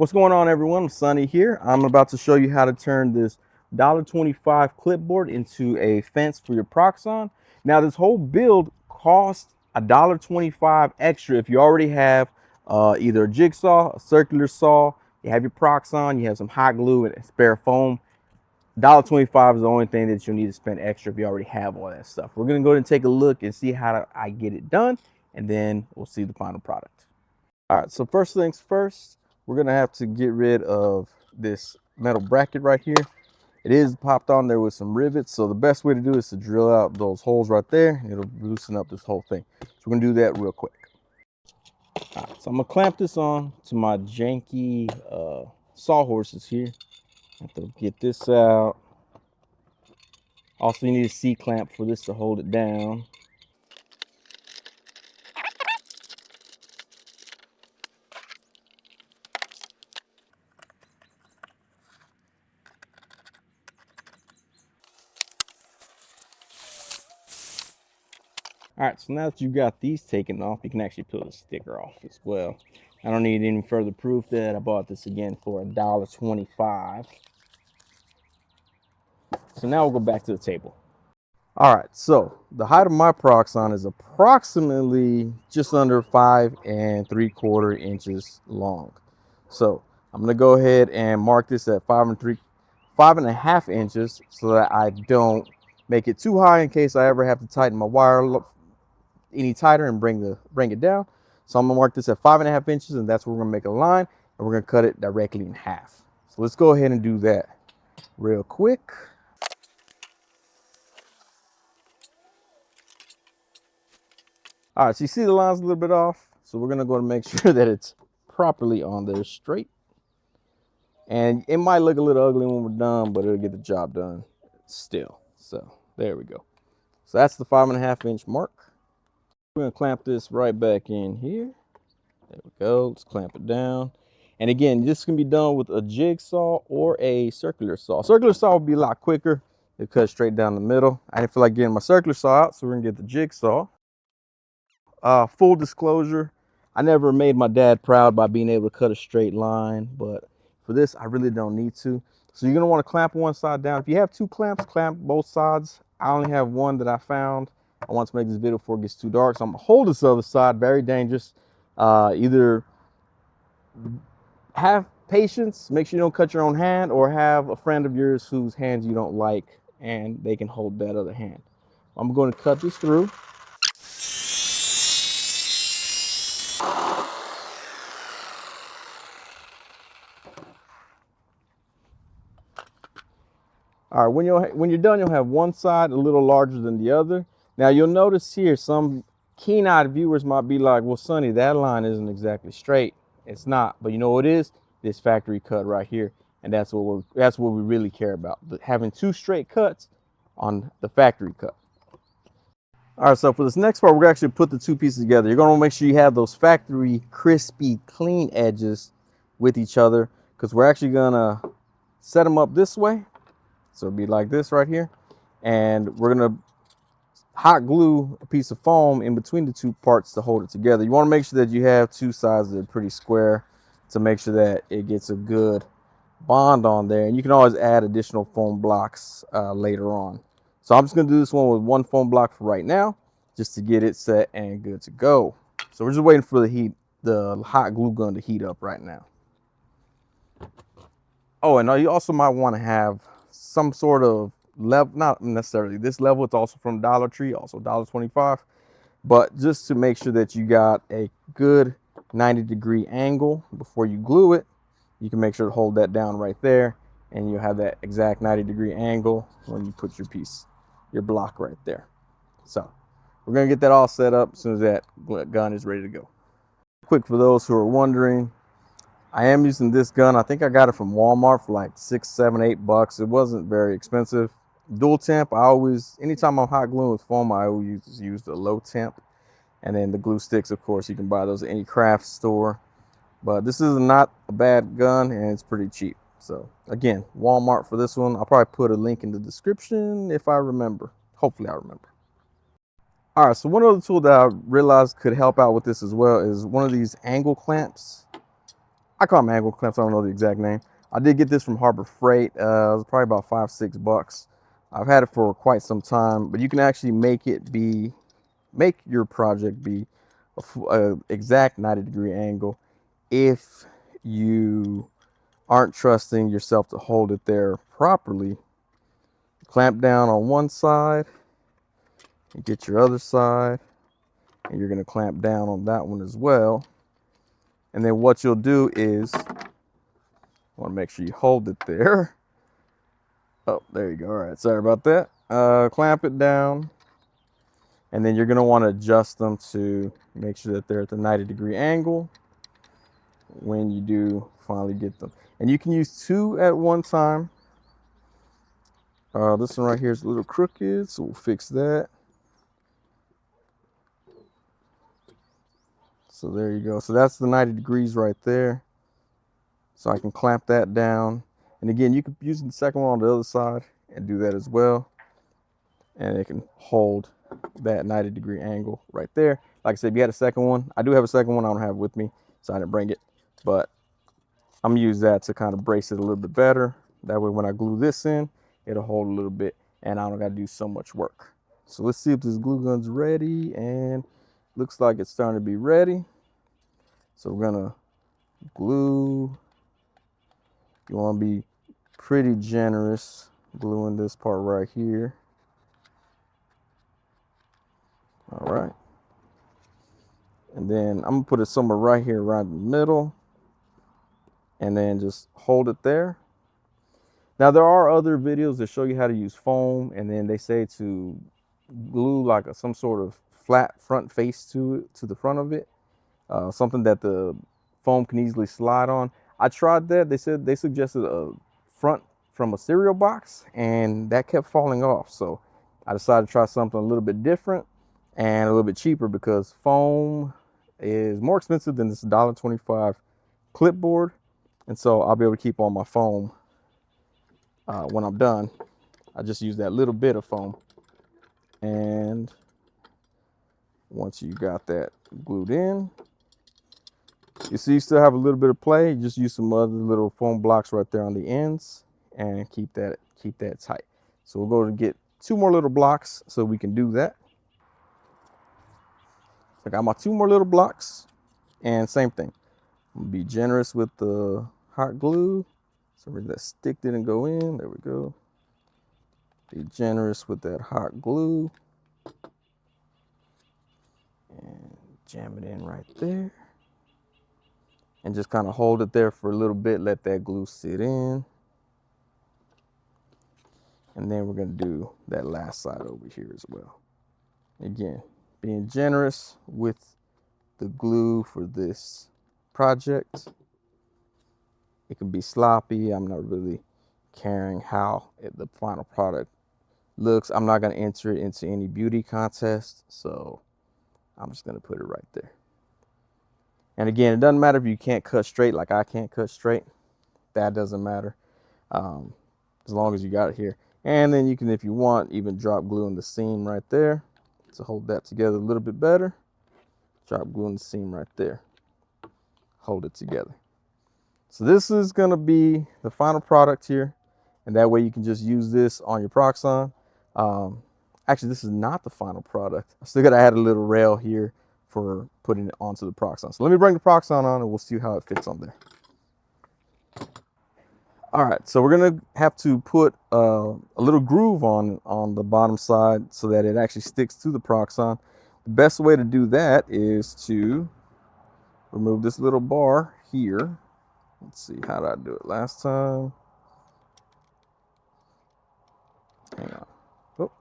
What's going on, everyone? Sonny here. I'm about to show you how to turn this $1.25 clipboard into a fence for your Proxxon. Now, this whole build costs $1.25 extra if you already have either a jigsaw, a circular saw, you have your Proxxon, you have some hot glue and spare foam. $1.25 is the only thing that you'll need to spend extra if you already have all that stuff. We're going to go ahead and take a look and see how I get it done, and then we'll see the final product. All right, so first things first, we're gonna have to get rid of this metal bracket right here. It is popped on there with some rivets, so the best way to do it is to drill out those holes right there. It'll loosen up this whole thing. So we're gonna do that real quick. All right, so I'm gonna clamp this on to my janky sawhorses here. I have to get this out. Also, you need a C-clamp for this to hold it down. All right, so now that you've got these taken off, you can actually peel the sticker off as well. I don't need any further proof that I bought this again for $1.25. So now we'll go back to the table. All right, so the height of my Proxxon is approximately just under 5 3/4 inches long. So I'm gonna go ahead and mark this at 5.5 inches so that I don't make it too high in case I ever have to tighten my wire any tighter and bring it down. So I'm gonna mark this at 5.5 inches, and that's where we're gonna make a line, and we're gonna cut it directly in half. So let's go ahead and do that real quick. All right, so you see the line's a little bit off, so we're gonna go and make sure that it's properly on there straight. And it might look a little ugly when we're done, but it'll get the job done still. So there we go. So that's the 5.5 inch mark. We're gonna clamp this right back in here. There we go. Let's clamp it down. And again, this can be done with a jigsaw or a circular saw. Circular saw would be a lot quicker. It cuts straight down the middle. I didn't feel like getting my circular saw out, so we're gonna get the jigsaw. Full disclosure, I never made my dad proud by being able to cut a straight line, but for this, I really don't need to. So you're gonna wanna clamp one side down. If you have two clamps, clamp both sides. I only have one that I found. I want to make this video before it gets too dark, so I'm gonna hold this other side. Very dangerous. Either have patience, make sure you don't cut your own hand, or have a friend of yours whose hands you don't like and they can hold that other hand. I'm going to cut this through. All right, when you're done, you'll have one side a little larger than the other. Now you'll notice here, some keen-eyed viewers might be like, well, Sonny, that line isn't exactly straight. It's not, but you know what it is? This factory cut right here. And that's what we really care about, having two straight cuts on the factory cut. All right, so for this next part, we're actually put the two pieces together. You're gonna make sure you have those factory crispy, clean edges with each other, because we're actually gonna set them up this way. So it'll be like this right here. And we're gonna hot glue a piece of foam in between the two parts to hold it together. You wanna make sure that you have two sides that are pretty square to make sure that it gets a good bond on there. And you can always add additional foam blocks later on. So I'm just gonna do this one with one foam block for right now, just to get it set and good to go. So we're just waiting for the hot glue gun to heat up right now. Oh, and you also might wanna have some sort of level, not necessarily this level, it's also from Dollar Tree, also $1.25, but just to make sure that you got a good 90-degree angle before you glue it, you can make sure to hold that down right there, and you'll have that exact 90-degree angle when you put your block right there. So we're gonna get that all set up as soon as that gun is ready to go. Quick, for those who are wondering, I am using this gun. I think I got it from Walmart for like $6, $7, $8. It wasn't very expensive. Dual temp. Anytime I'm hot gluing with foam, I always use the low temp. And then the glue sticks, of course, you can buy those at any craft store. But this is not a bad gun, and it's pretty cheap. So again, Walmart for this one. I'll probably put a link in the description if I remember. Hopefully I remember. All right, so one other tool that I realized could help out with this as well is one of these angle clamps. I call them angle clamps. I don't know the exact name. I did get this from Harbor Freight. It was probably about $5-6. I've had it for quite some time, but you can actually make your project be a exact 90-degree angle if you aren't trusting yourself to hold it there properly. Clamp down on one side and get your other side, and you're going to clamp down on that one as well. And then what you'll do is, want to make sure you hold it there. Oh, there you go. All right, sorry about that. Clamp it down, and then you're going to want to adjust them to make sure that they're at the 90-degree angle when you do finally get them. And you can use 2 at one time. This one right here is a little crooked, so we'll fix that. So there you go. So that's the 90 degrees right there. So I can clamp that down. And again, you can use the second one on the other side and do that as well. And it can hold that 90-degree angle right there. Like I said, if you had a second one, I do have a second one. I don't have it with me, so I didn't bring it. But I'm gonna use that to kind of brace it a little bit better. That way when I glue this in, it'll hold a little bit and I don't gotta do so much work. So let's see if this glue gun's ready, and looks like it's starting to be ready. So we're gonna glue. You wanna be pretty generous gluing this part right here. All right. And then I'm gonna put it somewhere right here, right in the middle, and then just hold it there. Now there are other videos that show you how to use foam, and then they say to glue like some sort of flat front face to it, to the front of it, something that the foam can easily slide on. I tried that. They suggested a front from a cereal box, and that kept falling off. So I decided to try something a little bit different and a little bit cheaper, because foam is more expensive than this $1.25 clipboard. And so I'll be able to keep on my foam when I'm done. I just use that little bit of foam. And once you got that glued in, you see you still have a little bit of play. You just use some other little foam blocks right there on the ends and keep that tight. So we'll go to get 2 more little blocks so we can do that. I got my 2 more little blocks, and same thing. I'm gonna be generous with the hot glue. So where that stick didn't go in, there we go. Be generous with that hot glue. And jam it in right there. And just kind of hold it there for a little bit, let that glue sit in. And then we're gonna do that last side over here as well. Again, being generous with the glue for this project. It can be sloppy. I'm not really caring how the final product looks. I'm not gonna enter it into any beauty contest, so I'm just gonna put it right there. And again, it doesn't matter if you can't cut straight, like I can't cut straight. That doesn't matter, as long as you got it here. And then you can, if you want, even drop glue in the seam right there to hold that together a little bit better. Drop glue in the seam right there. Hold it together. So this is gonna be the final product here. And that way you can just use this on your Proxxon. Actually, this is not the final product. I still gotta add a little rail here for putting it onto the Proxxon. So let me bring the Proxxon on and we'll see how it fits on there. All right, so we're gonna have to put a little groove on the bottom side so that it actually sticks to the Proxxon. The best way to do that is to remove this little bar here. Let's see, how did I do it last time? Hang on. Oh.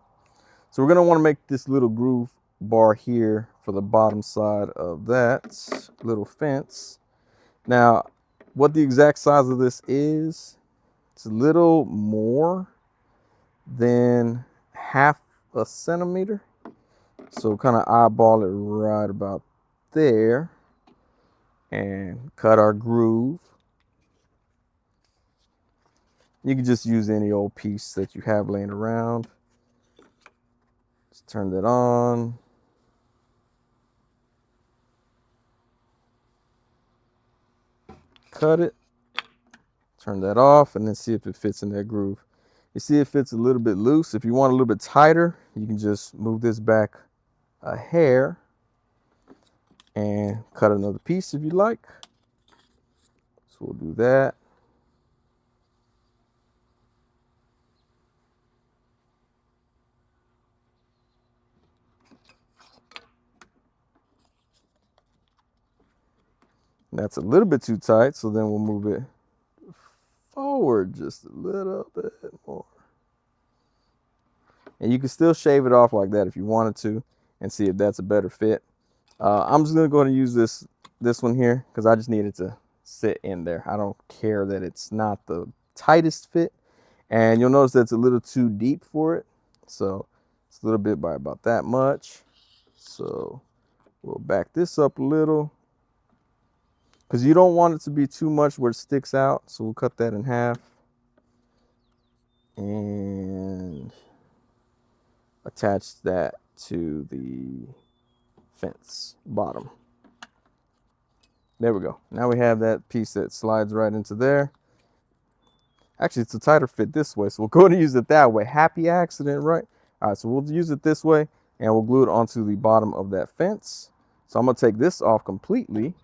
So we're gonna wanna make this little groove bar here for the bottom side of that little fence. Now, what the exact size of this is, it's a little more than 1/2 centimeter. So kind of eyeball it right about there and cut our groove. You can just use any old piece that you have laying around. Just turn that on. cut it, turn that off, and then see if it fits in that groove. You see it fits a little bit loose. If you want a little bit tighter, you can just move this back a hair and cut another piece if you like. So we'll do that. That's a little bit too tight, so then we'll move it forward just a little bit more. And you can still shave it off like that if you wanted to and see if that's a better fit. I'm just gonna go ahead and use this one here because I just need it to sit in there. I don't care that it's not the tightest fit. And you'll notice that's a little too deep for it. So it's a little bit by about that much. So we'll back this up a little, because you don't want it to be too much where it sticks out. So we'll cut that in half and attach that to the fence bottom. There we go. Now we have that piece that slides right into there. Actually, it's a tighter fit this way, so we'll go ahead and use it that way. Happy accident, right? All right, so we'll use it this way, and we'll glue it onto the bottom of that fence. So I'm gonna take this off completely.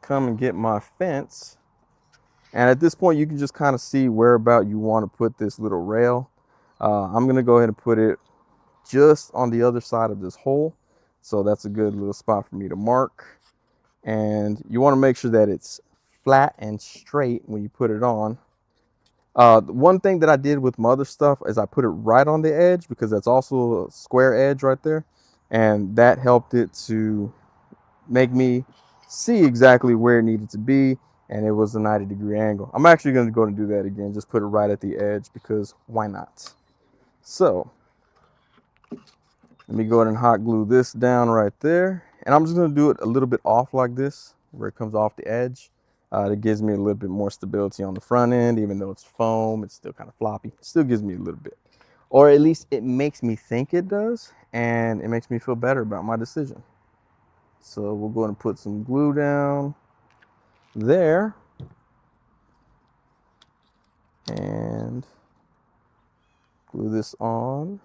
Come and get my fence. And at this point, you can just kind of see where about you want to put this little rail. I'm gonna go ahead and put it just on the other side of this hole. So that's a good little spot for me to mark. And you want to make sure that it's flat and straight when you put it on. One thing that I did with my other stuff is I put it right on the edge, because that's also a square edge right there. And that helped it to make me see exactly where it needed to be. And it was a 90-degree angle. I'm actually going to go and do that again. Just put it right at the edge, because why not? So let me go ahead and hot glue this down right there. And I'm just going to do it a little bit off like this, where it comes off the edge. It gives me a little bit more stability on the front end. Even though it's foam, it's still kind of floppy. It still gives me a little bit. Or at least it makes me think it does. And it makes me feel better about my decision. So we'll go ahead and put some glue down there. And glue this on.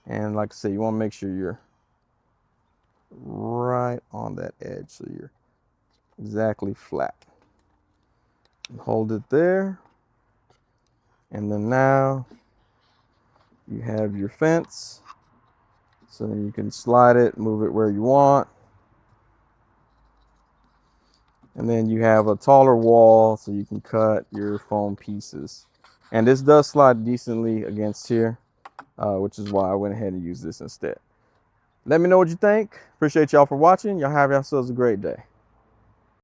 And like I said, you want to make sure you're right on that edge, so you're exactly flat. And hold it there. And then now you have your fence. So then you can slide it, move it where you want. And then you have a taller wall, so you can cut your foam pieces. And this does slide decently against here, which is why I went ahead and used this instead. Let me know what you think. Appreciate y'all for watching. Y'all have yourselves a great day.